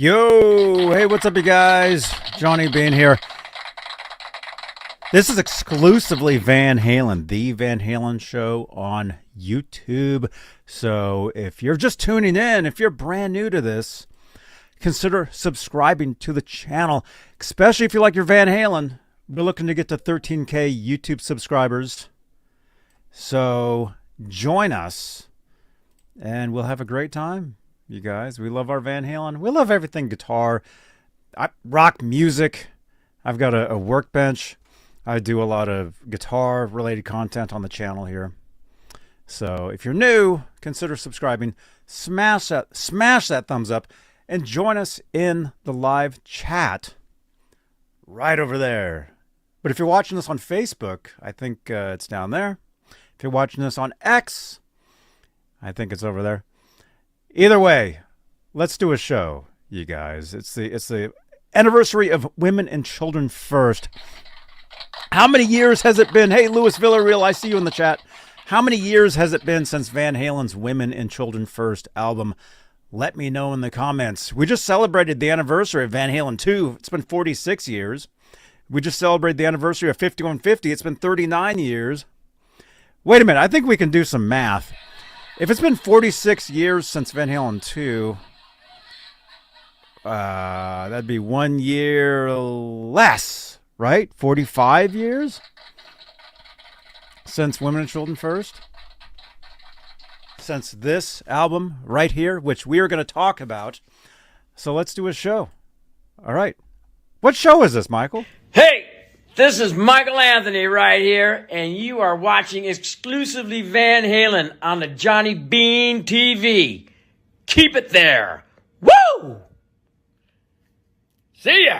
Yo, hey, what's up, you guys? Johnny Beane here. This is Exclusively Van Halen, the Van Halen show on YouTube. So if you're just tuning in, if you're brand new to this, consider subscribing to the channel, especially if you like your Van Halen. We're looking to get to 13K YouTube subscribers. So join us and we'll have a great time. You guys, we love our Van Halen. We love everything guitar, rock music. I've got a workbench. I do a lot of guitar related content on the channel here. So if you're new, consider subscribing. Smash that thumbs up and join us in the live chat right over there. But if you're watching this on Facebook, I think it's down there. If you're watching this on X, I think it's over there. Either way, let's do a show, you guys. It's the anniversary of Women and Children First. How many years has it been? Hey, Louis Villarreal, I see you in the chat. How many years has it been since Van Halen's Women and Children First album? Let me know in the comments. We just celebrated the anniversary of Van Halen 2. It's been 46 years. We just celebrated the anniversary of 5150. It's been 39 years. Wait a minute. I think we can do some math. If it's been 46 years since Van Halen 2, that'd be 1 year less, right? 45 years since Women and Children First. Since this album right here, which we are going to talk about. So let's do a show. All right. What show is this, Michael? Hey! This is Michael Anthony right here, and you are watching Exclusively Van Halen on the Johnny Beane TV. Keep it there. Woo! See ya!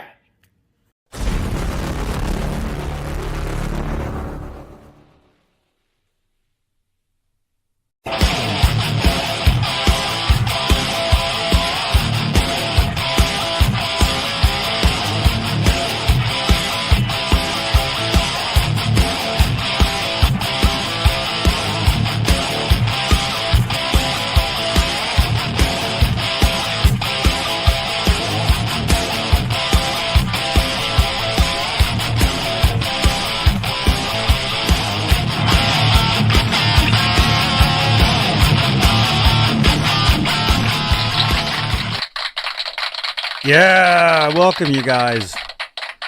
Yeah, welcome you guys.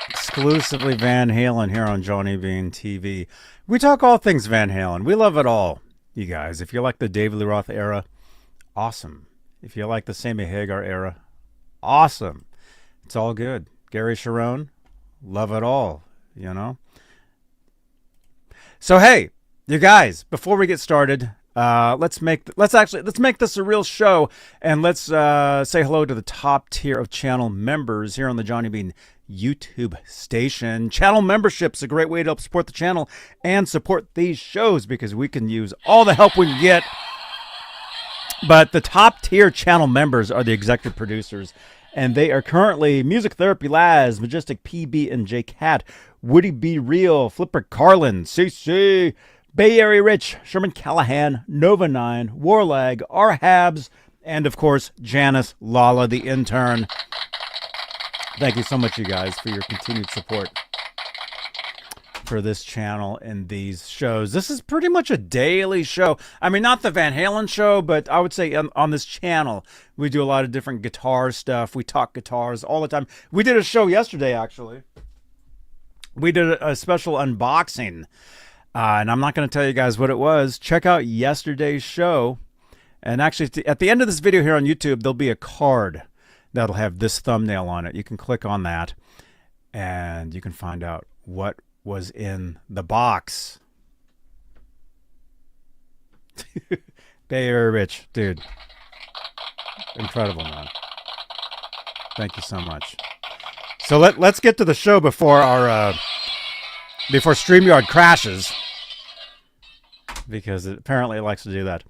Exclusively Van Halen here on Johnny Beane TV. We talk all things Van Halen. We love it all, you guys. If you like the David Lee Roth era, awesome. If you like the Sammy Hagar era, awesome. It's all good. Gary Sharon, love it all, you know. So hey, you guys, before we get started, let's make this a real show, and let's say hello to the top tier of channel members here on the Johnny Beane YouTube station. Channel membership's a great way to help support the channel and support these shows because we can use all the help we can get. But the top tier channel members are the executive producers, and they are currently Music Therapy Laz, Majestic PB and J Cat, Woody B Real, Flipper Carlin, CC, Bay Area Rich, Sherman Callahan, Nova 9, Warlag, R Habs, and of course, Janice Lala, the intern. Thank you so much, you guys, for your continued support for this channel and these shows. This is pretty much a daily show. I mean, not the Van Halen show, but I would say on this channel, we do a lot of different guitar stuff. We talk guitars all the time. We did a show yesterday, actually. We did a special unboxing. And I'm not going to tell you guys what it was. Check out yesterday's show. And actually, at the end of this video here on YouTube, there'll be a card that'll have this thumbnail on it. You can click on that, and you can find out what was in the box. Bay Area Rich, dude. Incredible, man. Thank you so much. So let's get to the show before StreamYard crashes, because apparently it likes to do that.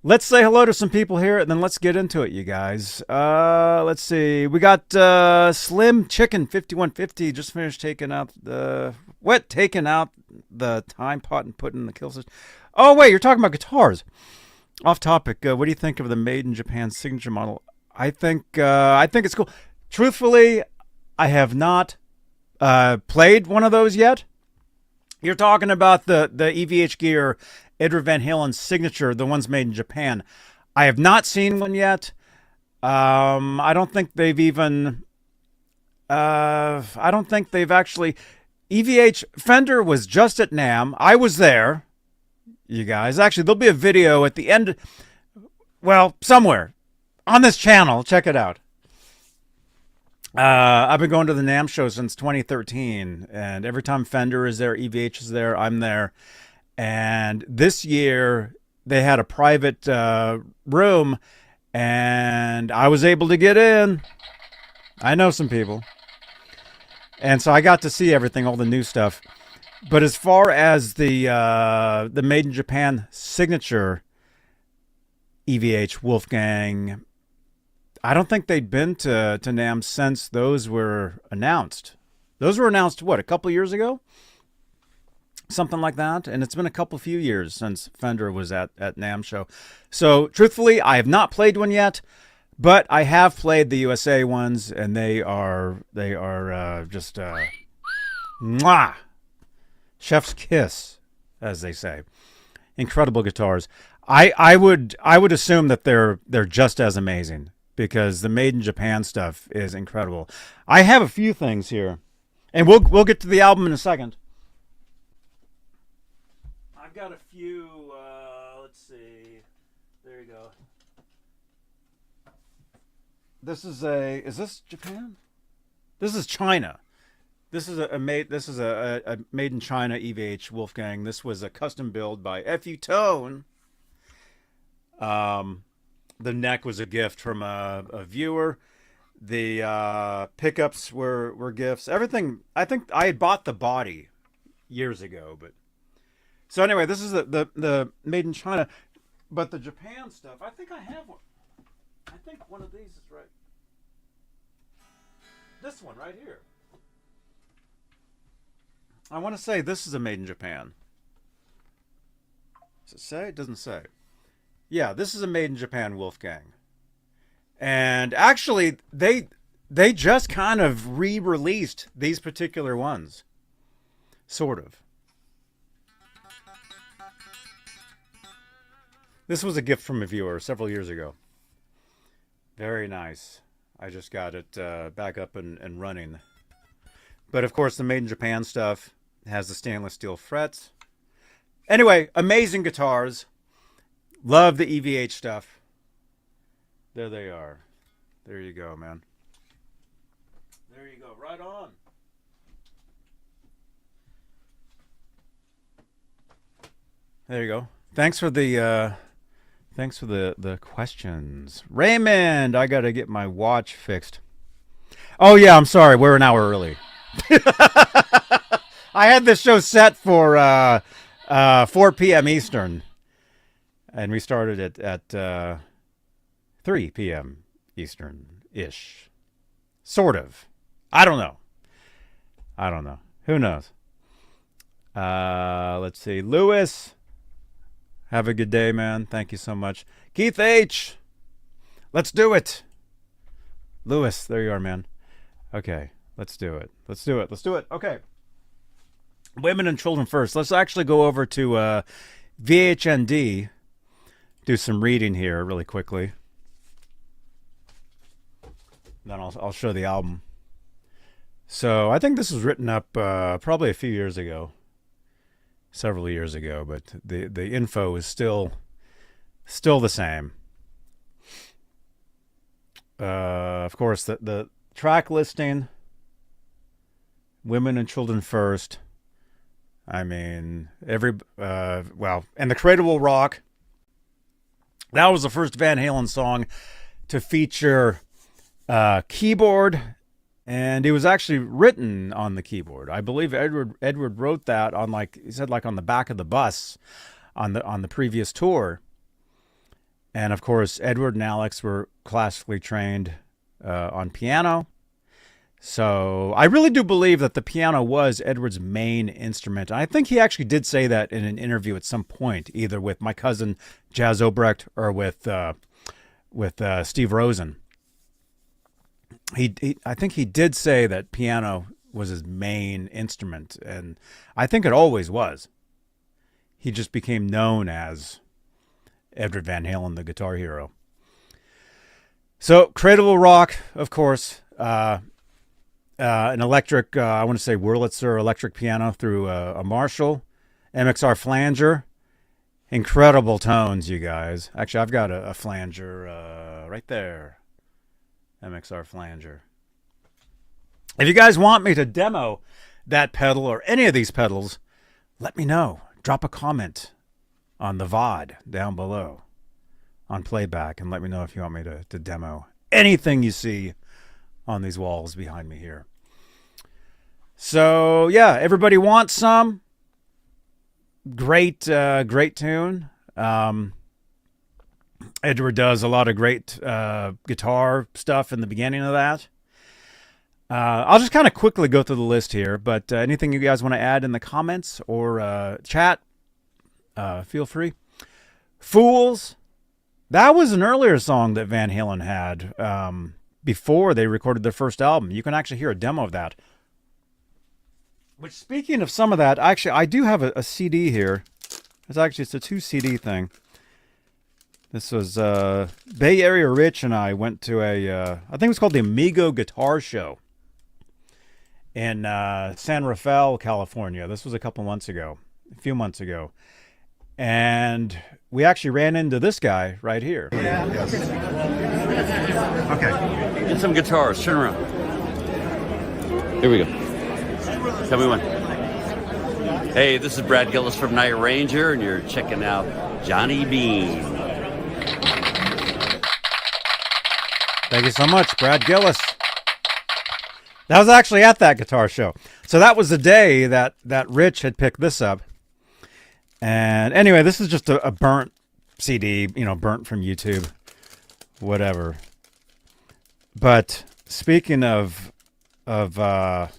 Let's say hello to some people here, and then let's get into it, you guys. Let's see. We got Slim Chicken 5150 just finished taking out the time pot and putting in the kill system. Oh wait, you're talking about guitars. Off topic. What do you think of the Made in Japan signature model? I think it's cool. Truthfully, I have not played one of those yet. You're talking about the EVH gear, Edward Van Halen's signature, the ones made in Japan. I have not seen one yet. I don't think they've even. I don't think they've actually. EVH Fender was just at NAMM. I was there. You guys, actually, there'll be a video at the end. Well, somewhere on this channel. Check it out. I've been going to the NAMM show since 2013, and every time Fender is there, EVH is there, I'm there. And this year, they had a private room, and I was able to get in. I know some people. And so I got to see everything, all the new stuff. But as far as the Made in Japan signature EVH Wolfgang, I don't think they'd been to NAMM since those were announced. Those were announced, what, a couple years ago? Something like that. And it's been a few years since Fender was at NAMM show. So, truthfully, I have not played one yet, but I have played the USA ones, and they are just mwah, chef's kiss, as they say. Incredible guitars. I would assume that they're just as amazing, because the Made in Japan stuff is incredible. I have a few things here, and we'll get to the album in a second. I've got a few. Let's see. There you go. Is this Japan? This is China. This is a made in China EVH Wolfgang. This was a custom build by F.U. Tone. The neck was a gift from a viewer. The pickups were gifts. Everything. I think I had bought the body years ago, but so anyway, this is the Made in China, but the Japan stuff. I think I have one. I think one of these is right. This one right here. I want to say this is a Made in Japan. Does it say? It doesn't say. Yeah, this is a Made in Japan Wolfgang. And actually, they just kind of re-released these particular ones. Sort of. This was a gift from a viewer several years ago. Very nice. I just got it back up and running. But of course, the Made in Japan stuff has the stainless steel frets. Anyway, amazing guitars. Love the EVH stuff. There they are. There you go, man. There you go. Right on. There you go. Thanks for the questions. Raymond, I got to get my watch fixed. Oh yeah, I'm sorry. We're an hour early. I had this show set for 4 p.m. Eastern. And we started at 3 p.m. Eastern-ish. Sort of. I don't know. Who knows? Let's see. Lewis. Have a good day, man. Thank you so much. Keith H. Let's do it. Lewis, there you are, man. Okay. Let's do it. Okay. Women and children first. Let's actually go over to VHND. Do some reading here really quickly. Then I'll show the album. So I think this was written up probably a few years ago, several years ago, but the info is still the same. Of course, the track listing. Women and children first. I mean, and the Cradle will rock. That was the first Van Halen song to feature keyboard, and it was actually written on the keyboard. I believe Edward wrote that on on the back of the bus on the previous tour. And of course, Edward and Alex were classically trained on piano. So I really do believe that the piano was Edward's main instrument. And I think he actually did say that in an interview at some point, either with my cousin Jazz Obrecht or with Steve Rosen. I think he did say that piano was his main instrument, and I think it always was. He just became known as Edward Van Halen, the guitar hero. So Cradle rock, of course, an electric, I want to say Wurlitzer electric piano through a Marshall MXR flanger. Incredible tones, you guys. Actually, I've got a flanger right there. MXR flanger. If you guys want me to demo that pedal or any of these pedals, let me know. Drop a comment on the VOD down below on playback and let me know if you want me to demo anything you see on these walls behind me here. So, yeah, everybody wants some. Great tune. Edward does a lot of great guitar stuff in the beginning of that. I'll just kind of quickly go through the list here, but anything you guys want to add in the comments or chat, feel free. Fools. That was an earlier song that Van Halen had before they recorded their first album. You can actually hear a demo of that. Which, speaking of some of that, actually, I do have a CD here. It's a 2 CD thing. This was Bay Area Rich and I went to I think it was called the Amigo Guitar Show in San Rafael, California. This was a few months ago. And we actually ran into this guy right here. Yeah. Yes. Okay. Get some guitars. Turn around. Here we go. Tell me when. Hey, this is Brad Gillis from Night Ranger, and you're checking out Johnny Beane. Thank you so much, Brad Gillis. That was actually at that guitar show. So that was the day that Rich had picked this up. And anyway, this is just a burnt CD, burnt from YouTube, whatever. But speaking of Women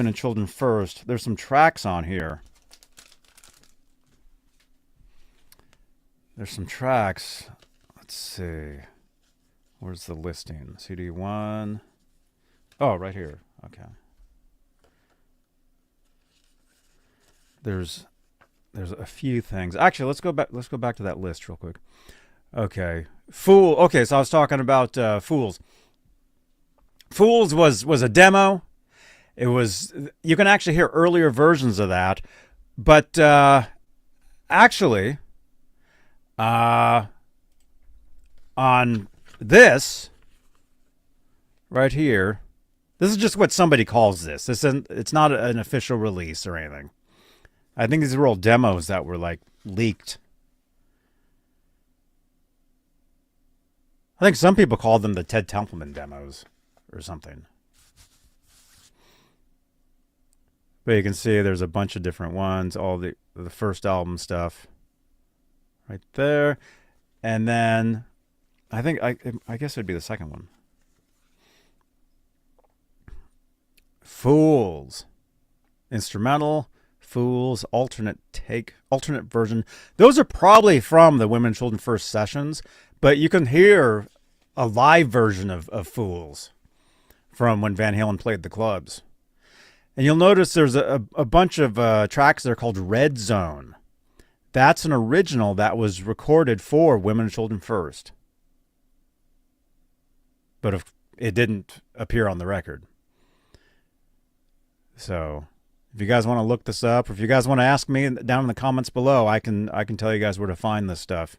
and Children First, there's some tracks on here. There's some tracks. Let's see. Where's the listing? CD 1. Oh, right here. Okay. There's a few things. Actually, let's go back to that list real quick. Okay. Okay, so I was talking about Fools. Fools was a demo. It was, you can actually hear earlier versions of that, but actually on this right here, this is just what somebody calls this. It's not an official release or anything. I think these are all demos that were like leaked. I think some people call them the Ted Templeman demos or something. But you can see there's a bunch of different ones, all the first album stuff right there. And then I think I guess it'd be the second one. Fools. Instrumental, Fools, alternate version. Those are probably from the Women and Children First sessions, but you can hear a live version of Fools from when Van Halen played the clubs. And you'll notice there's a bunch of tracks that are called Red Zone. That's an original that was recorded for Women and Children First. But it didn't appear on the record. So if you guys want to look this up, or if you guys want to ask me down in the comments below, I can tell you guys where to find this stuff.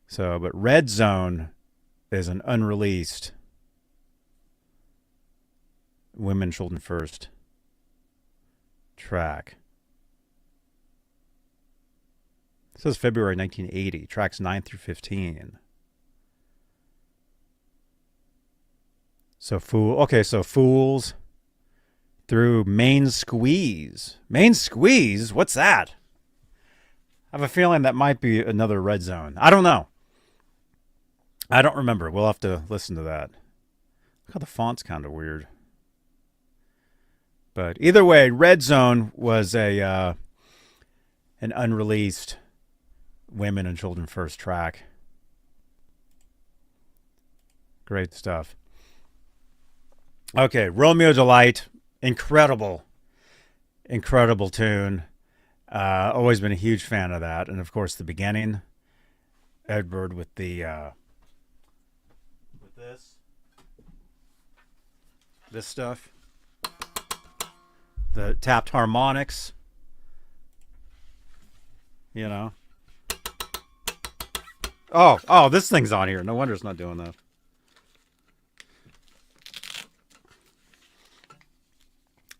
So, but Red Zone is an unreleased Women, Children First track. It says February 1980, tracks 9 through 15. So Fools through Main Squeeze. Main Squeeze? What's that? I have a feeling that might be another Red Zone. I don't know. I don't remember. We'll have to listen to that. Look how the font's kind of weird. But either way, Red Zone was an unreleased Women and Children First track. Great stuff. Okay, Romeo Delight. Incredible tune. Always been a huge fan of that. And of course, the beginning. Edward with the with this stuff. The tapped harmonics. You know. Oh, this thing's on here. No wonder it's not doing that.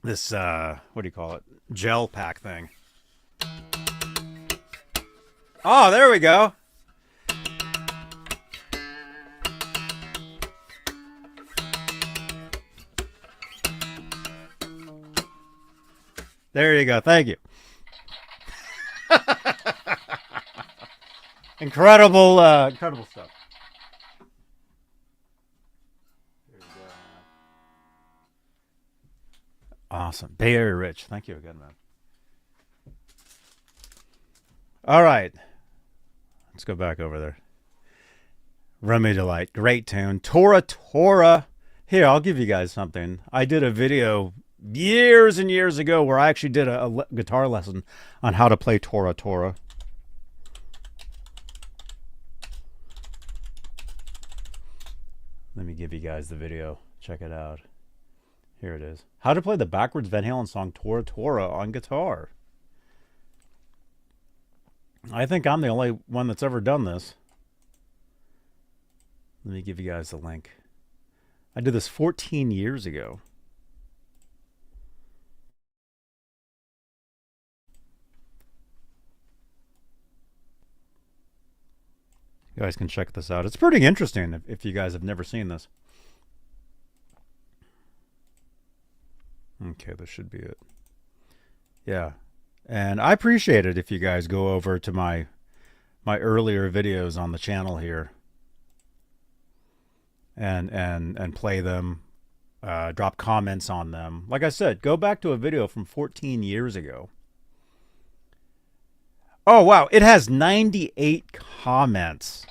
This, what do you call it? Gel pack thing. Oh, there we go. There you go. Thank you. Incredible stuff. There you go. Awesome. Bay Area Rich. Thank you again, man. All right. Let's go back over there. Romeo Delight. Great tune. Tora. Here, I'll give you guys something. I did a video years and years ago where I actually did a guitar lesson on how to play Tora. Let me give you guys the video. Check it out. Here it is. How to play the backwards Van Halen song Tora on guitar. I think I'm the only one that's ever done this. Let me give you guys the link. I did this 14 years ago. You guys can check this out. It's pretty interesting if you guys have never seen this. Okay, this should be it. Yeah. And I appreciate it if you guys go over to my earlier videos on the channel here and play them, drop comments on them. Like I said, go back to a video from 14 years ago. Oh, wow. It has 98 comments.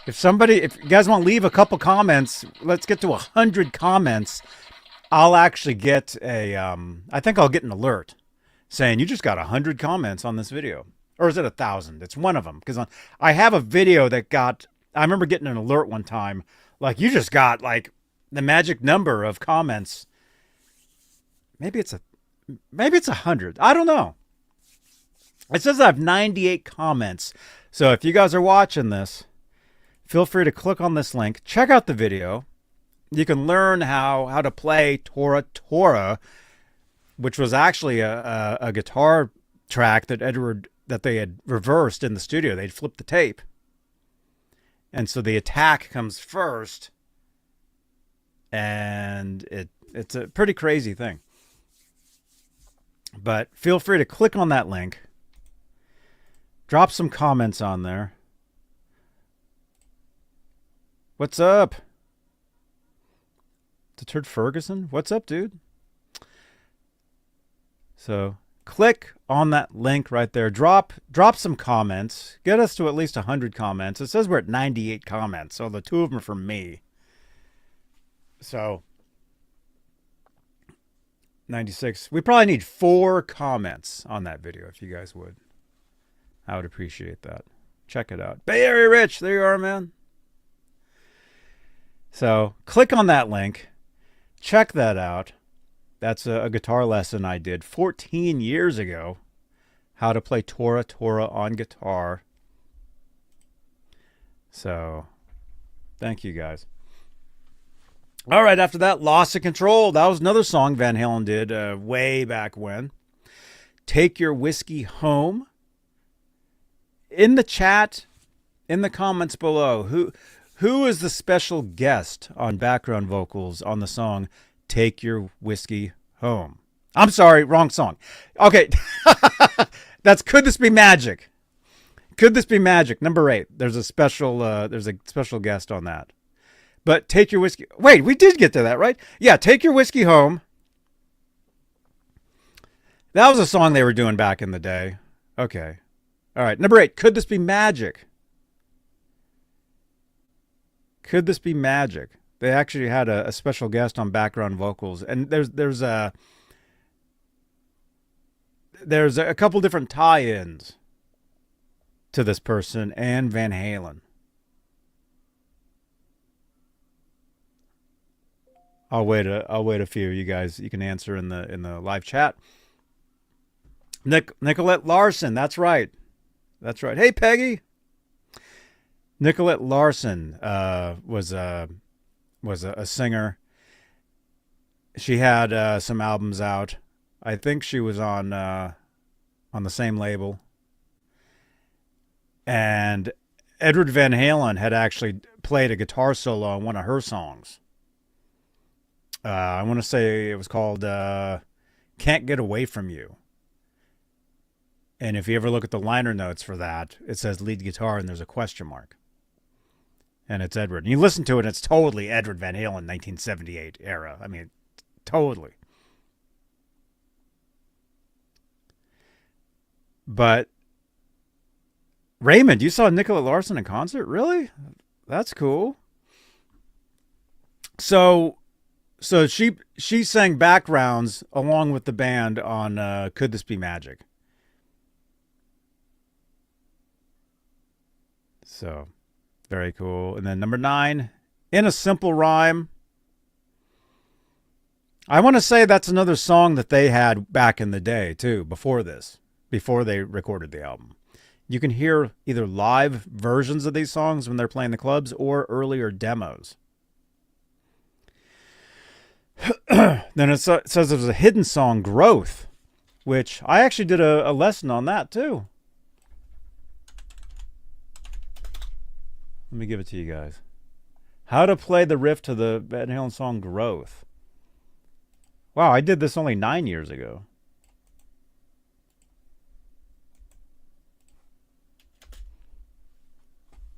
If you guys want to leave a couple comments, let's get to 100 comments. I'll actually get I think I'll get an alert saying you just got 100 comments on this video. Or is it 1,000? It's one of them. Because I have a video that I remember getting an alert one time. Like, you just got, like, the magic number of comments. Maybe it's 100. I don't know. It says I have 98 comments. So if you guys are watching this, feel free to click on this link. Check out the video. You can learn how to play Tora, which was actually a guitar track that they had reversed in the studio. They'd flipped the tape. And so the attack comes first. And it's a pretty crazy thing. But feel free to click on that link. Drop some comments on there. What's up? Turd Ferguson? What's up, dude? So click on that link right there. Drop some comments. Get us to at least 100 comments. It says we're at 98 comments, so the 2 of them are from me. So 96. We probably need 4 comments on that video if you guys would. I would appreciate that. Check it out. Bay Area Rich. There you are, man. So click on that link. Check that out. That's a guitar lesson I did 14 years ago. How to play Tora on guitar. So, thank you guys. All right, after that, Loss of Control. That was another song Van Halen did way back when. Take Your Whiskey Home. In the chat, in the comments below, who is the special guest on background vocals on the song Take Your Whiskey Home? I'm sorry, wrong song. Okay. That's Could This Be Magic? Could This Be Magic? Number 8. There's a special guest on that. But Take Your Whiskey. Wait, we did get to that, right? Yeah, Take Your Whiskey Home. That was a song they were doing back in the day. Okay. All right, number 8. Could This Be Magic? Could This Be Magic? They actually had a special guest on background vocals, and there's a couple different tie-ins to this person and Van Halen. I'll wait a few. You guys, you can answer in the live chat. Nicolette Larson, that's right. Hey, Peggy. Nicolette Larson was a singer. She had some albums out. I think she was on the same label. And Edward Van Halen had actually played a guitar solo on one of her songs. I want to say it was called Can't Get Away From You. And if you ever look at the liner notes for that, it says lead guitar and there's a question mark. And it's Edward. And you listen to it, and it's totally Edward Van Halen, 1978 era. I mean, totally. But Raymond, you saw Nicolette Larson in concert? Really? That's cool. So she sang backgrounds along with the band on Could This Be Magic? So, very cool. And then number 9, In a Simple Rhyme. I want to say that's another song that they had back in the day, too, before they recorded the album. You can hear either live versions of these songs when they're playing the clubs or earlier demos. Then it says there's a hidden song, Growth, which I actually did a lesson on that, too. Let me give it to you guys. How to play the riff to the Van Halen song Growth. Wow, I did this only 9 years ago.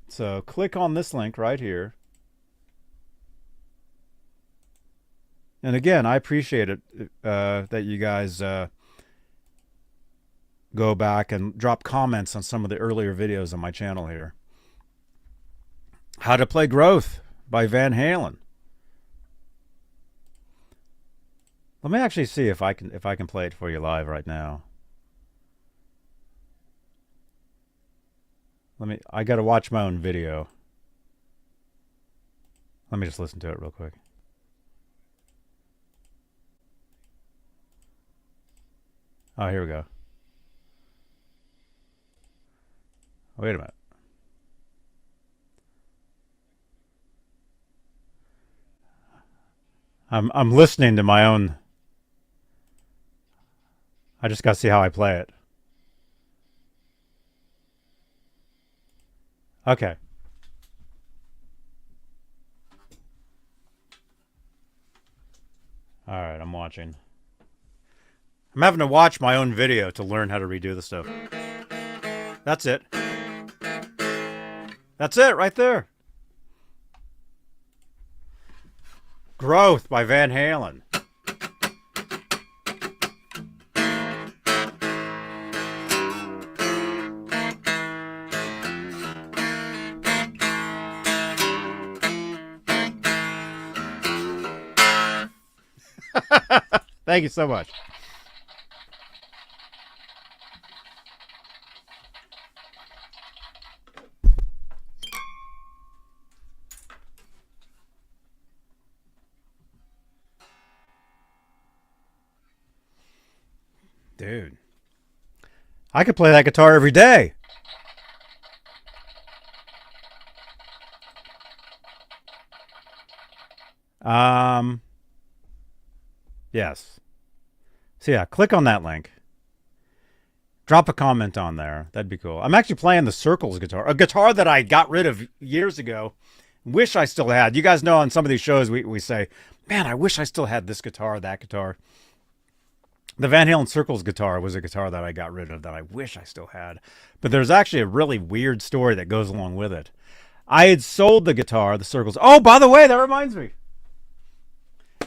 So click on this link right here. And again, I appreciate it that you guys go back and drop comments on some of the earlier videos on my channel here. How to Play Growth by Van Halen. Let me actually see if I can play it for you live right now. I got to watch my own video. Let me just listen to it real quick. Oh, here we go. Wait a minute. I'm listening to my own. I just got to see how I play it. Okay. All right, I'm watching. I'm having to watch my own video to learn how to redo the stuff. That's it. That's it right there. Growth by Van Halen. Thank you so much. Dude, I could play that guitar every day. Yes. So yeah, click on that link. Drop a comment on there. That'd be cool. I'm actually playing the Circles guitar, a guitar that I got rid of years ago. Wish I still had. You guys know on some of these shows we say, man, I wish I still had this guitar, that guitar. The Van Halen Circles guitar was a guitar that I got rid of that I wish I still had. But there's actually a really weird story that goes along with it. I had sold the guitar, the Circles. Oh, by the way, that reminds me.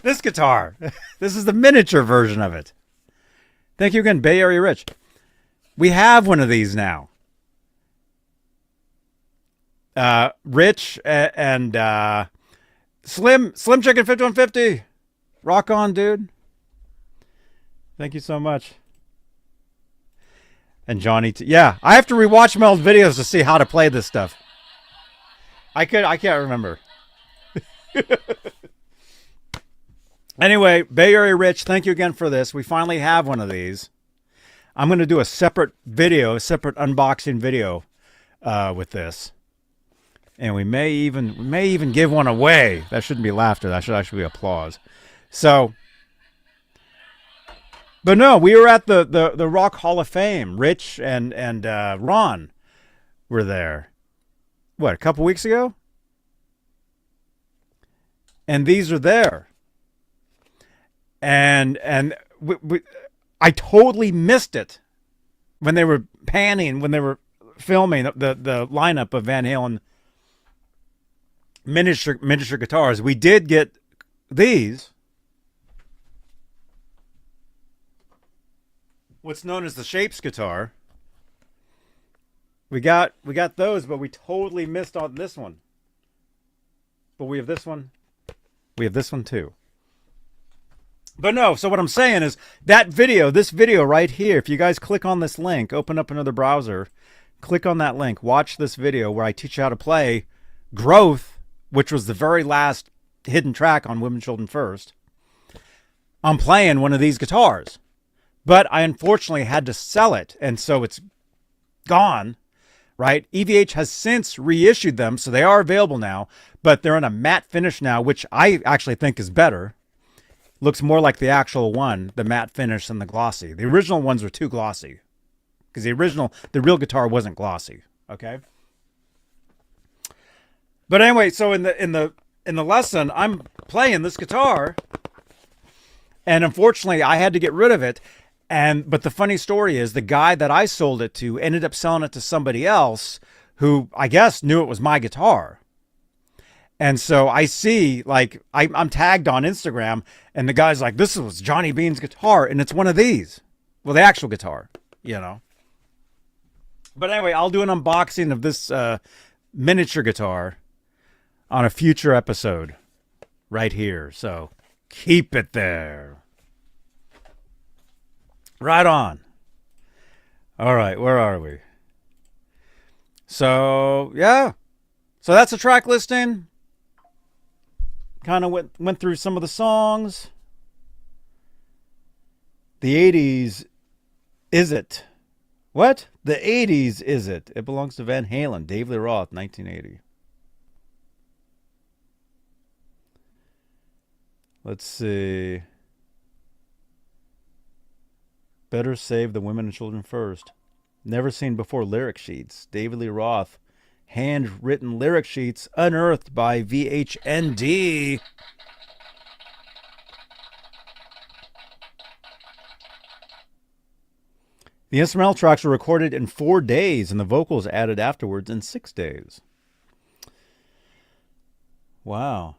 This guitar. This is the miniature version of it. Thank you again, Bay Area Rich. We have one of these now. Rich and Slim Chicken 5150. Rock on, dude. Thank you so much. And Johnny, yeah, I have to rewatch my old videos to see how to play this stuff. I can't remember. Anyway, Bay Area Rich, thank you again for this. We finally have one of these. I'm going to do a separate video, a separate unboxing video with this. And we may even give one away. That shouldn't be laughter. That should actually be applause. So, but no, we were at the Rock Hall of Fame. Rich and Ron were there. What, a couple weeks ago? And these are there. And I totally missed it when they were panning, when they were filming the lineup of Van Halen miniature guitars. We did get these, what's known as the Shapes guitar. We got those, but we totally missed on this one. But we have this one. We have this one too. But no, so what I'm saying is that video, this video right here, if you guys click on this link, open up another browser, click on that link, watch this video where I teach you how to play Growth, which was the very last hidden track on Women, Children First. I'm playing one of these guitars, but I unfortunately had to sell it, and so it's gone, right? EVH has since reissued them, so they are available now, but they're in a matte finish now, which I actually think is better. Looks more like the actual one, the matte finish, than the glossy. The original ones were too glossy, because the real guitar wasn't glossy. Okay. But anyway, so in the lesson, I'm playing this guitar, and unfortunately, I had to get rid of it. But the funny story is, the guy that I sold it to ended up selling it to somebody else who I guess knew it was my guitar. And so I see, like, I'm tagged on Instagram, and the guy's like, this was Johnny Beane's guitar, and it's one of these. Well, the actual guitar, you know. But anyway, I'll do an unboxing of this miniature guitar on a future episode right here. So keep it there. Right on. All right, where are we? So, yeah. So that's a track listing. Kind of went through some of the songs. The 80s, is it? What? The 80s, is it? It belongs to Van Halen, David Lee Roth, 1980. Let's see. Better Save the Women and Children First. Never Seen Before lyric sheets. David Lee Roth. Handwritten lyric sheets unearthed by VHND. The instrumental tracks were recorded in 4 days and the vocals added afterwards in 6 days. Wow.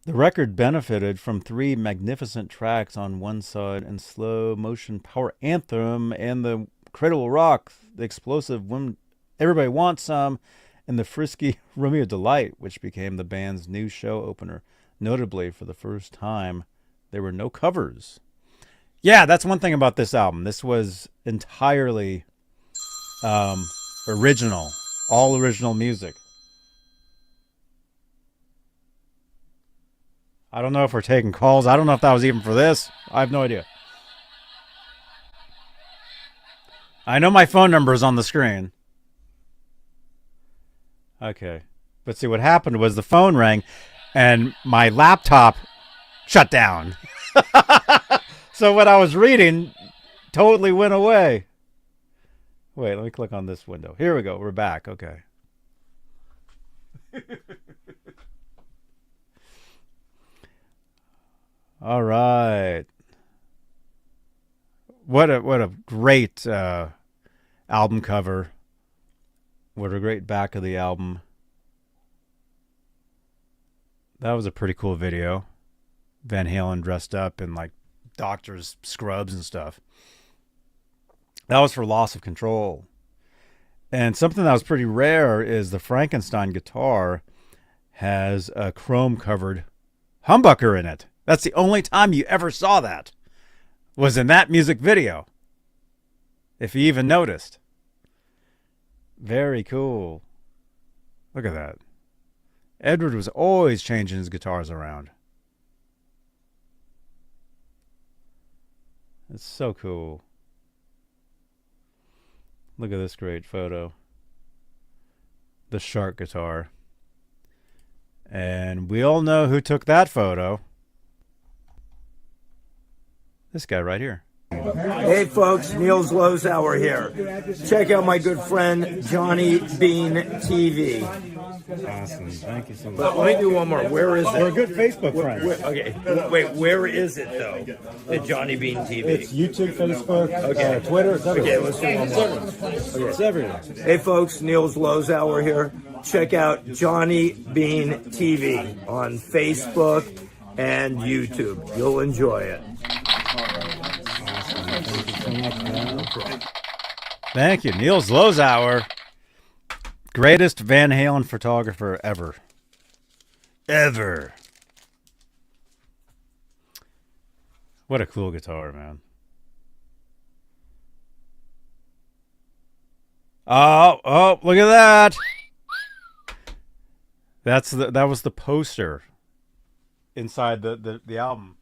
The record benefited from 3 magnificent tracks on one side and slow motion power anthem and the Cradle Rock, the explosive Women Everybody Wants Some, and the frisky Romeo Delight, which became the band's new show opener. Notably, for the first time, there were no covers. Yeah, that's one thing about this album. This was entirely original, all original music. I don't know if we're taking calls. I don't know if that was even for this. I have no idea. I know my phone number is on the screen. Okay. But see, what happened was the phone rang and my laptop shut down. So what I was reading totally went away. Wait, let me click on this window. Here we go. We're back. Okay. All right. What a great album cover. What a great back of the album. That was a pretty cool video. Van Halen dressed up in like doctor's scrubs and stuff. That was for Loss of Control. And something that was pretty rare is the Frankenstein guitar has a chrome-covered humbucker in it. That's the only time you ever saw that, was in that music video, if you even noticed. Very cool. Look at that. Edward was always changing his guitars around. It's so cool. Look at this great photo. The shark guitar. And we all know who took that photo. This guy right here. Hey folks, Niels Lozauer here. Check out my good friend Johnny Beane TV. Awesome. Thank you so much. But let me do one more. Where is it? We're good Facebook friends. Okay, wait, where is it though? At Johnny Beane TV. It's YouTube, Facebook, Twitter. It's everywhere. Okay, let's do one more. It's everywhere. Hey folks, Niels Lozauer here. Check out Johnny Beane TV on Facebook and YouTube. You'll enjoy it. Thank you, Niels Lozauer. Greatest Van Halen photographer ever. Ever. What a cool guitar, man. Oh, look at that. That was the poster inside the album.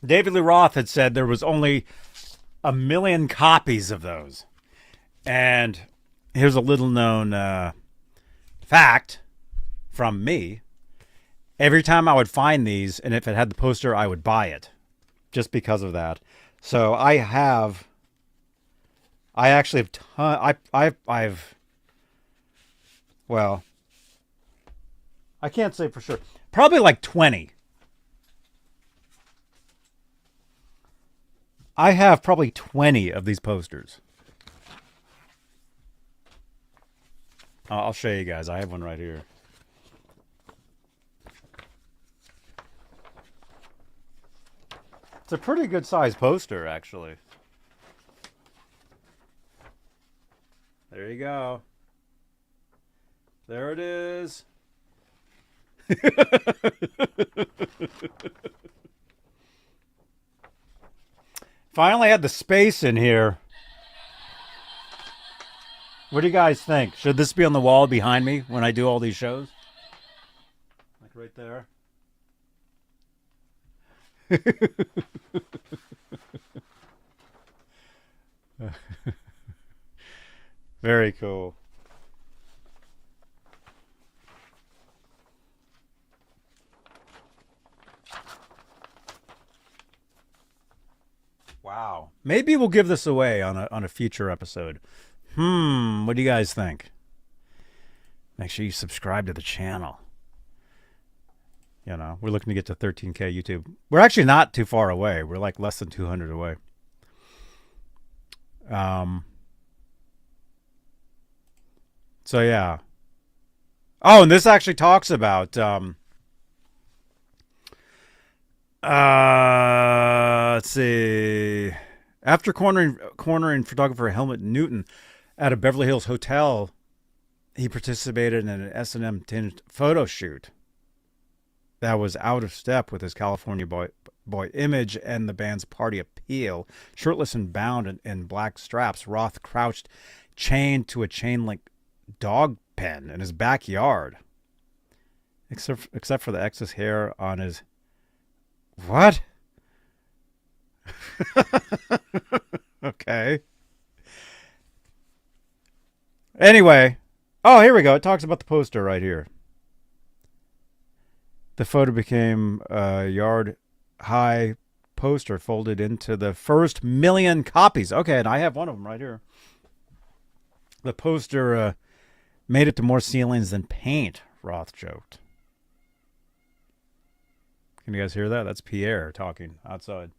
David Lee Roth had said there was only 1 million copies of those. And here's a little known fact from me. Every time I would find these, and if it had the poster, I would buy it. Just because of that. So I actually have well, I can't say for sure. Probably like 20. I have probably 20 of these posters. I'll show you guys. I have one right here. It's a pretty good size poster, actually. There you go. There it is. Finally had the space in here. What do you guys think? Should this be on the wall behind me when I do all these shows? Like right there. Very cool. Wow. Maybe we'll give this away on a future episode. What do you guys think? Make sure you subscribe to the channel. You know, we're looking to get to 13K YouTube. We're actually not too far away. We're like less than 200 away. So yeah. Oh, and this actually talks about let's see. After cornering photographer Helmut Newton at a Beverly Hills hotel, he participated in an S&M tinged photo shoot that was out of step with his California boy image and the band's party appeal. Shirtless and bound in black straps, Roth crouched, chained to a chain-link dog pen in his backyard, except for the excess hair on his... What? Okay. Anyway. Oh, here we go. It talks about the poster right here. The photo became a yard-high poster folded into the first 1 million copies. Okay, and I have one of them right here. The poster made it to more ceilings than paint, Roth joked. Can you guys hear that? That's Pierre talking outside.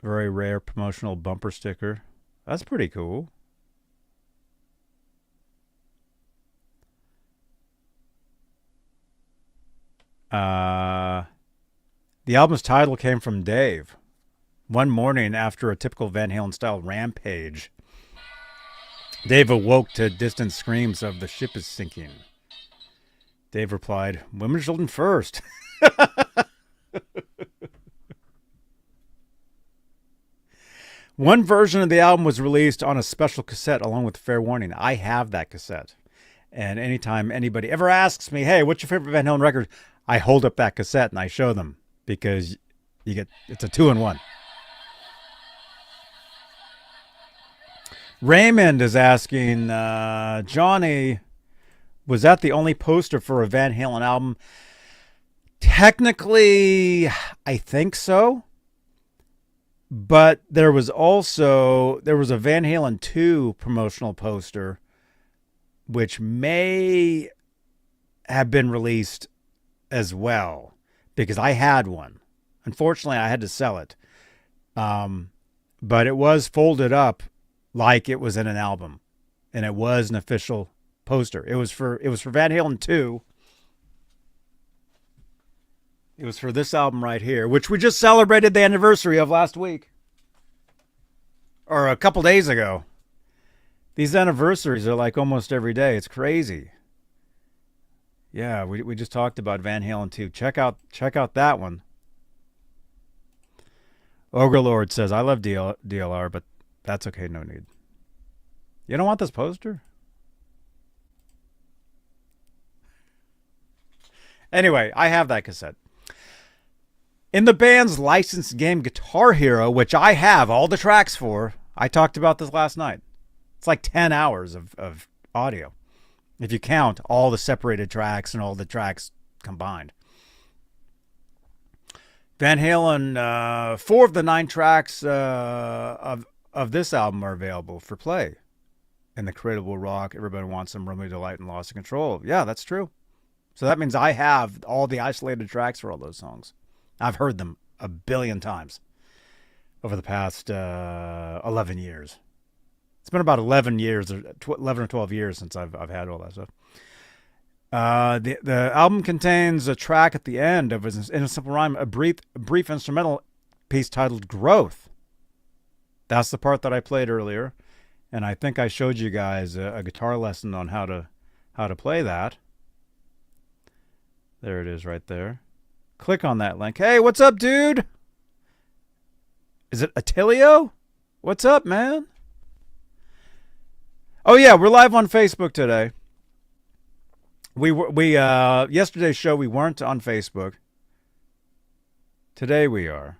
Very rare promotional bumper sticker. That's pretty cool. The album's title came from Dave. One morning after a typical Van Halen style rampage, Dave awoke to distant screams of "the ship is sinking." Dave replied, "Women and children first." One version of the album was released on a special cassette along with Fair Warning. I have that cassette. And anytime anybody ever asks me, "Hey, what's your favorite Van Halen record?" I hold up that cassette and I show them, because it's a 2-in-1. Raymond is asking, Johnny, was that the only poster for a Van Halen album? Technically, I think so. But there was a Van Halen 2 promotional poster, which may have been released as well, because I had one. Unfortunately, I had to sell it. But it was folded up like it was in an album, and it was an official poster. It was for Van Halen 2. It was for this album right here, which we just celebrated the anniversary of last week. Or a couple days ago. These anniversaries are like almost every day. It's crazy. Yeah, we just talked about Van Halen 2. Check out that one. Ogre Lord says, "I love DLR, but that's okay, no need." You don't want this poster? Anyway, I have that cassette. In the band's licensed game Guitar Hero, which I have all the tracks for, I talked about this last night. It's like 10 hours of audio, if you count all the separated tracks and all the tracks combined. Van Halen, 4 of the 9 tracks of this album are available for play. And the Cradle will rock. Everybody wants some Romeo Delight and Lost in Control. Yeah, that's true. So that means I have all the isolated tracks for all those songs. I've heard them a billion times over the past 11 years. It's been about 11 or 12 years since I've had all that stuff. The album contains a track at the end of, in a simple rhyme, a brief instrumental piece titled "Growth." That's the part that I played earlier, and I think I showed you guys a guitar lesson on how to play that. There it is, right there. Click on that link. Hey, what's up, dude? Is it Attilio? What's up, man? Oh yeah, we're live on Facebook today. We yesterday's show we weren't on Facebook. Today we are.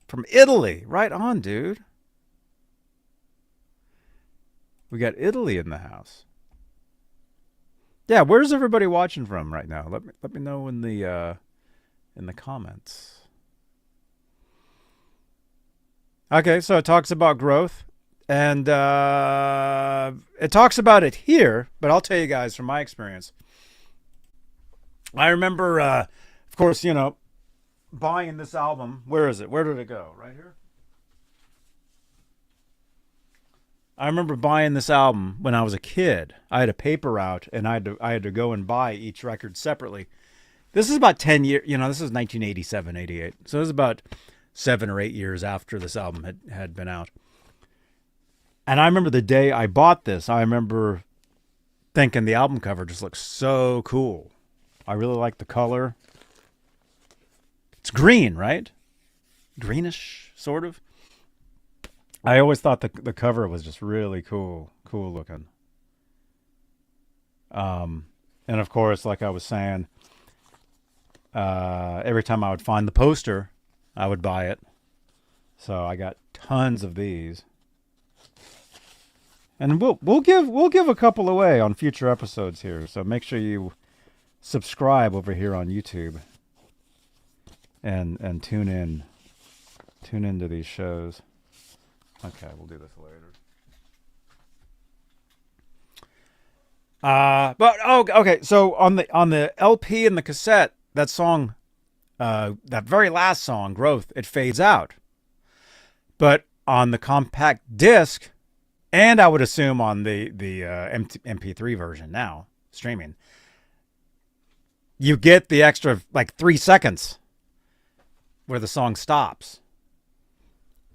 From Italy, right on, dude. We got Italy in the house. Yeah, where's everybody watching from right now? Let me know in the comments. Okay, so it talks about growth, and it talks about it here, but I'll tell you guys from my experience. I remember, of course, buying this album. Where is it? Where did it go? Right here? I remember buying this album when I was a kid. I had a paper route, and I had to go and buy each record separately. This is about 10 years, this is 1987, 88. So it was about 7 or 8 years after this album had been out. And I remember the day I bought this, I remember thinking the album cover just looks so cool. I really like the color. It's green, right? Greenish, sort of. I always thought the cover was just really cool looking. And of course, like I was saying, every time I would find the poster, I would buy it. So I got tons of these, and we'll give a couple away on future episodes here. So make sure you subscribe over here on YouTube, and tune into these shows. Okay, we'll do this later. Okay. So on the LP and the cassette, that song, that very last song, "Growth," it fades out. But on the compact disc, and I would assume on the MP3 version now streaming, you get the extra 3 seconds where the song stops.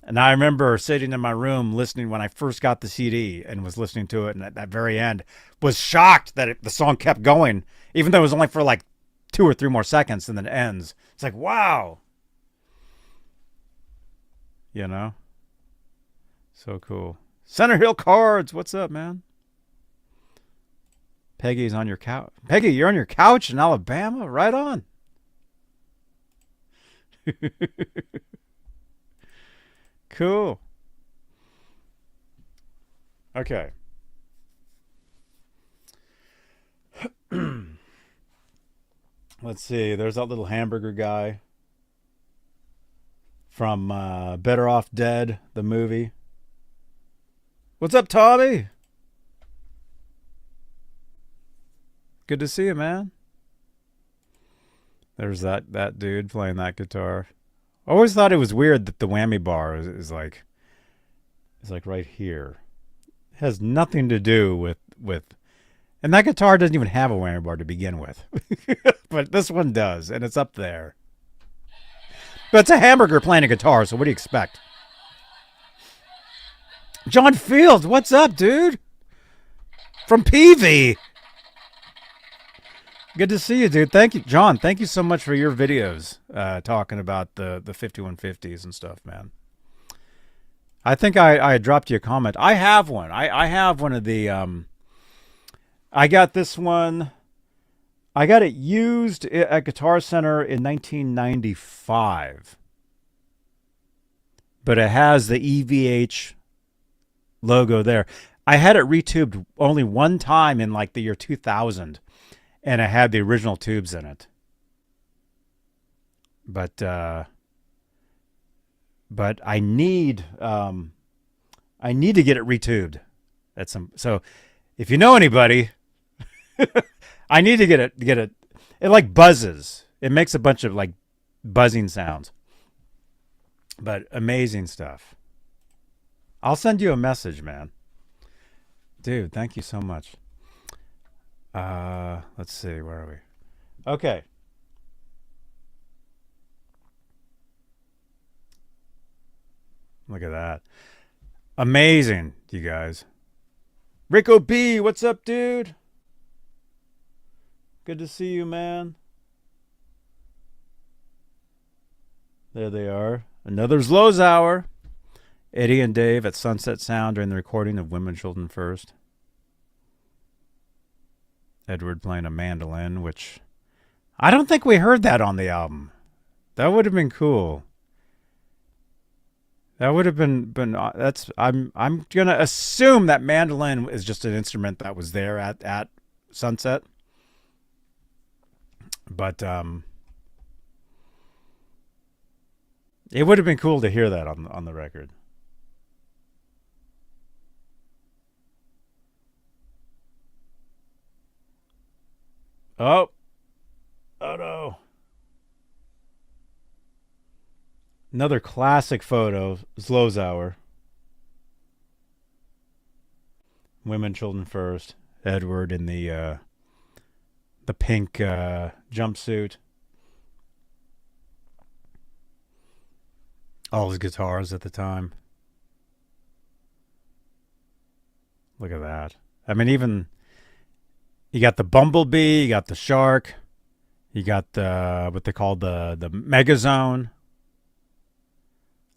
And I remember sitting in my room listening when I first got the CD and was listening to it, and at that very end was shocked that the song kept going, even though it was only for like 2 or 3 more seconds and then it ends. It's like, wow. You know? So cool. Center Hill Cards, what's up, man? Peggy's on your couch. Peggy, you're on your couch in Alabama? Right on. Cool. Okay. Let's see. There's that little hamburger guy from Better Off Dead, the movie. What's up, Tommy? Good to see you, man. There's that dude playing that guitar. I always thought it was weird that the whammy bar is like right here. It has nothing to do with and that guitar doesn't even have a whammy bar to begin with. But this one does, and it's up there. But it's a hamburger playing a guitar, so what do you expect? John Fields, what's up, dude? From PV. Good to see you, dude. Thank you, John. Thank you so much for your videos talking about the 5150s and stuff, man. I think I dropped you a comment. I have one. I have one of the... I got this one. I got it used at Guitar Center in 1995. But it has the EVH logo there. I had it retubed only one time in like the year 2000. And it had the original tubes in it. But I need to get it retubed at some. So if you know anybody, I need to get it. It like buzzes. It makes a bunch of like buzzing sounds. But amazing stuff. I'll send you a message, man. Dude, thank you so much. Let's see, where are we? Okay. Look at that. Amazing, you guys. Rico B, what's up, dude? Good to see you, man. There they are. Another's Lowe's Hour. Eddie and Dave at Sunset Sound during the recording of Women, Children First. Edward playing a mandolin, which I don't think we heard that on the album. That would have been cool. That would have been that's I'm gonna assume that mandolin is just an instrument that was there at Sunset. But it would have been cool to hear that on the record. Oh no. Another classic photo, Lowe's Hour. Women, Children First. Edward in the pink jumpsuit. All his guitars at the time. Look at that. I mean, even... You got the Bumblebee, you got the Shark, you got the what they call the Megazone,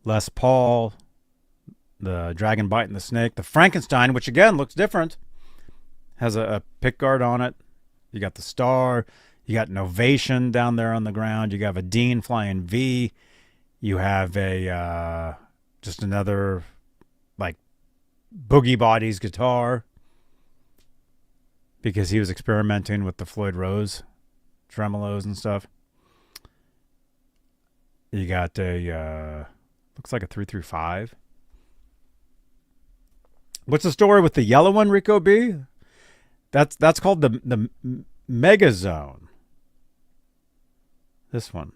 Les Paul, the Dragon biting the snake, the Frankenstein, which again looks different, has a pickguard on it. You got the Star, you got Novation down there on the ground, you have a Deane flying V, you have a just another like Boogie Bodies guitar. Because he was experimenting with the Floyd Rose tremolos and stuff. You got a, looks like a 335. What's the story with the yellow one, Rico B? That's called the Megazone. This one.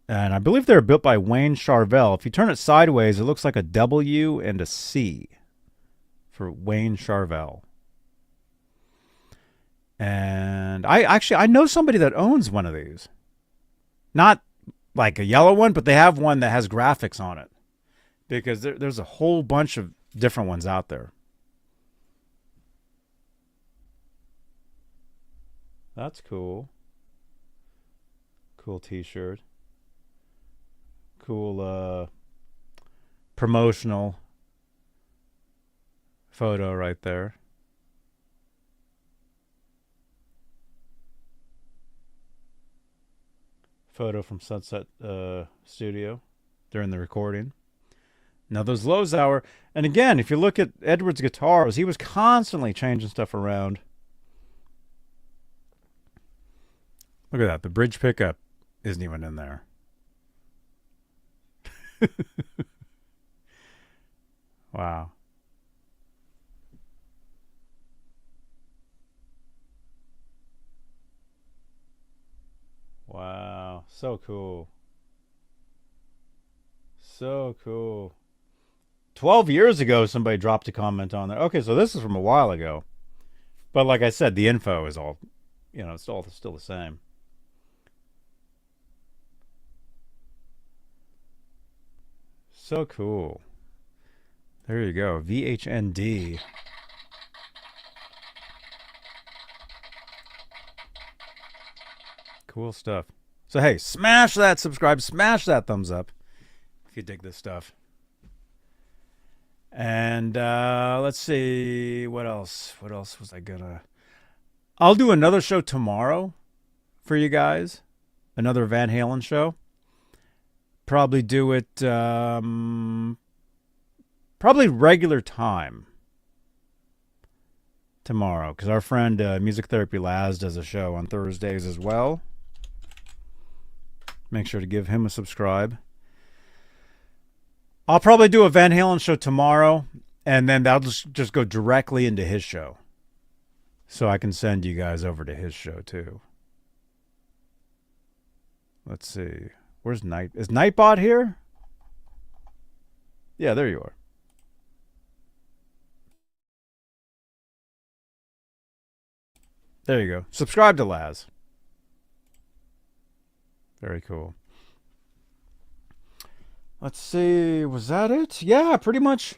And I believe they're built by Wayne Charvel. If you turn it sideways, it looks like a W and a C for Wayne Charvel. And I know somebody that owns one of these. Not like a yellow one, but they have one that has graphics on it because there's a whole bunch of different ones out there. That's cool. Cool t-shirt. Cool promotional photo right there. Photo from Sunset Studio during the recording. Now those Lozauer, and again, if you look at Edwards' guitars, he was constantly changing stuff around. Look at that. The bridge pickup isn't even in there. Wow. Wow. So cool. So cool. 12 years ago, somebody dropped a comment on there. Okay, so this is from a while ago. But like I said, the info is all, it's all still the same. So cool. There you go. VHND. Cool stuff. So, hey, smash that subscribe, smash that thumbs up if you dig this stuff. And let's see. What else? What else was I gonna... I'll do another show tomorrow for you guys. Another Van Halen show. Probably do it probably regular time tomorrow, because our friend Music Therapy Laz does a show on Thursdays as well. Make sure to give him a subscribe. I'll probably do a Van Halen show tomorrow, and then that'll just go directly into his show, so I can send you guys over to his show too. Let's see. Where's Night? Is Nightbot here? Yeah, there you are. There you go. Subscribe to Laz. Very cool. Let's see. Was that it? Yeah, pretty much.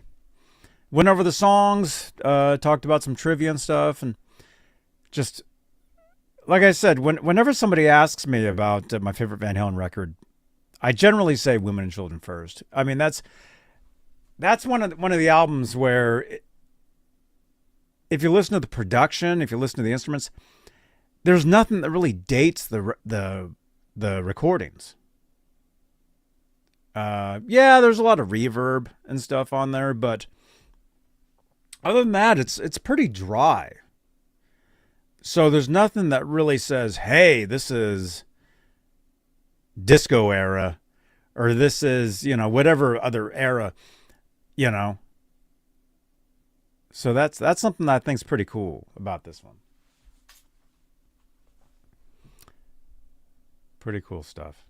Went over the songs, talked about some trivia and stuff, and just, like I said, whenever somebody asks me about my favorite Van Halen record, I generally say Women and Children first. I mean, that's one of the albums where if you listen to the production, if you listen to the instruments, there's nothing that really dates the recordings. Yeah, there's a lot of reverb and stuff on there, but other than that, it's pretty dry. So there's nothing that really says, hey, this is disco era, or this is, whatever other era, So that's something that I think is pretty cool about this one. Pretty cool stuff.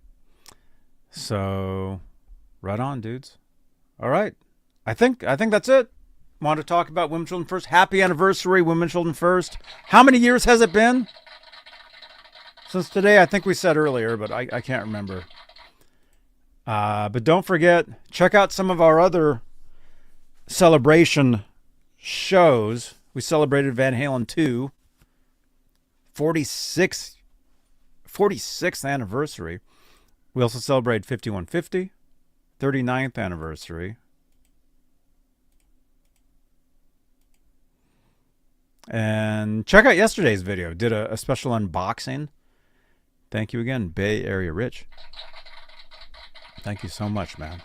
So, right on, dudes. All right. I think that's it. Want to talk about Women and Children First. Happy anniversary, Women and Children First. How many years has it been? Since today, I think we said earlier, but I can't remember. But don't forget, check out some of our other celebration shows. We celebrated Van Halen 2, 46th anniversary. We also celebrated 5150, 39th anniversary. And check out yesterday's video. Did a special unboxing. Thank you again, Bay Area Rich. Thank you so much, man.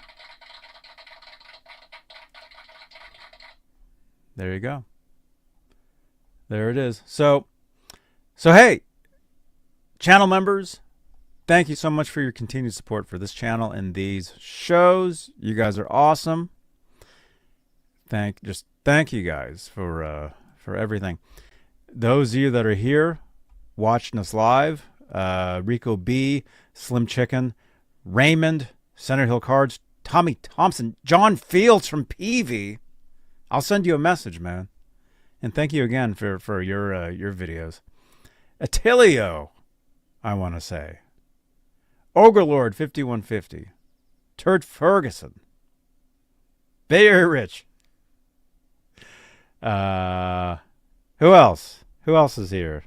There you go. There it is. So hey, channel members, thank you so much for your continued support for this channel and these shows. You guys are awesome. Thank you guys for everything. Those of you that are here watching us live, Rico B, Slim Chicken, Raymond, Center Hill Cards, Tommy Thompson, John Fields from Peavy. I'll send you a message, man. And thank you again for your videos. Attilio, I want to say. Ogre 5150. Turd Ferguson. Bay Area Rich. Who else? Who else is here?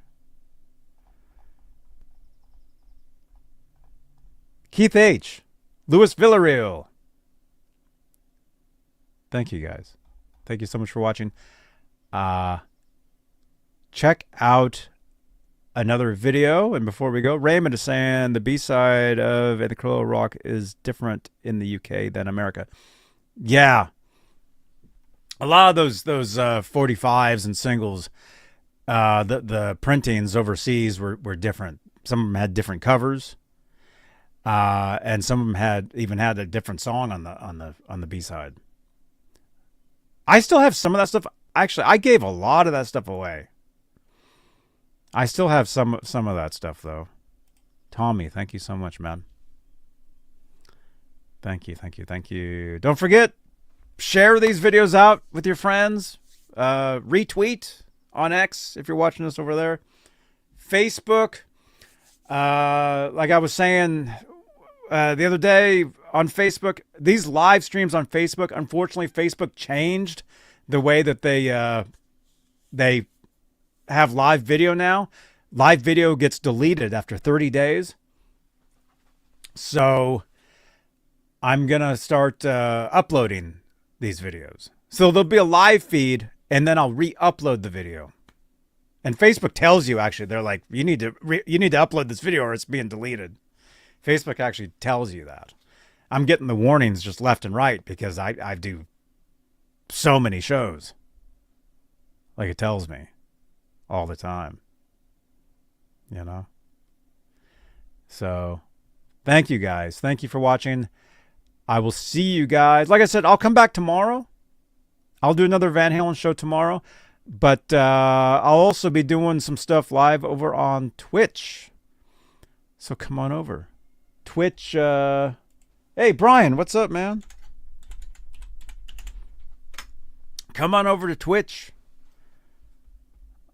Keith H. Louis Villarreal. Thank you guys. Thank you so much for watching. Check out another video. And before we go, Raymond is saying the B-side of And the Crow Rock is different in the UK than America. Yeah. A lot of those 45s and singles, the printings overseas were different. Some of them had different covers. And some of them had a different song on the B-side. I still have some of that stuff. Actually, I gave a lot of that stuff away. I still have some of that stuff though. Tommy, thank you so much, man. Thank you. Don't forget, share these videos out with your friends. Retweet on X if you're watching us over there. Facebook. Like I was saying the other day on Facebook, these live streams on Facebook, unfortunately, Facebook changed the way that they have live video now. Live video gets deleted after 30 days. So I'm going to start uploading these videos. So there'll be a live feed, and then I'll re-upload the video. And Facebook tells you, actually, they're like, you need to upload this video or it's being deleted. Facebook actually tells you that. I'm getting the warnings just left and right because I do so many shows. Like it tells me all the time. You know? So, thank you guys. Thank you for watching. I will see you guys. Like I said, I'll come back tomorrow. I'll do another Van Halen show tomorrow. But I'll also be doing some stuff live over on Twitch. So come on over. Twitch. Hey, Brian, what's up, man? Come on over to Twitch.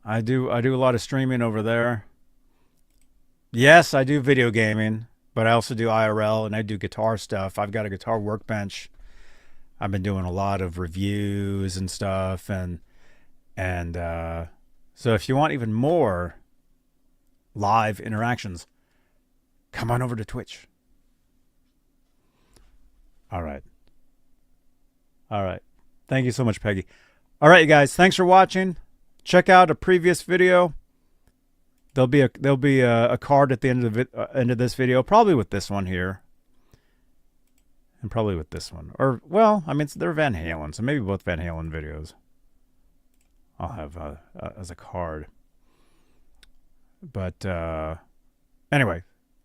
I do a lot of streaming over there. Yes, I do video gaming, but I also do IRL and I do guitar stuff. I've got a guitar workbench. I've been doing a lot of reviews and stuff, and so if you want even more live interactions, come on over to Twitch. All right. Thank you so much, Peggy. All right, you guys. Thanks for watching. Check out a previous video. There'll be a card at the end of this video, probably with this one here, and probably with this one. Or well, I mean, they're Van Halen, so maybe both Van Halen videos I'll have as a card. But anyway,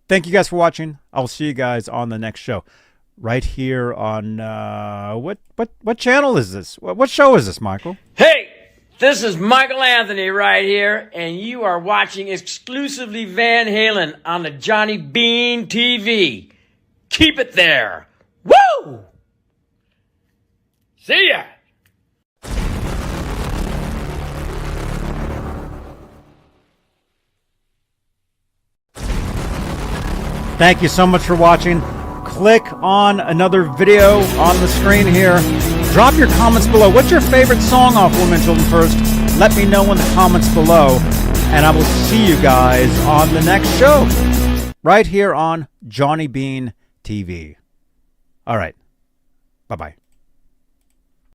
thank you guys for watching. I'll see you guys on the next show, right here on what channel is this? What show is this, Michael? Hey, this is Michael Anthony right here, and you are watching Exclusively Van Halen on the Johnny Beane TV. Keep it there. Woo! See ya! Thank you so much for watching. Click on another video on the screen here. Drop your comments below. What's your favorite song off Women, Children First? Let me know in the comments below. And I will see you guys on the next show. Right here on Johnny Beane TV. All right. Bye-bye.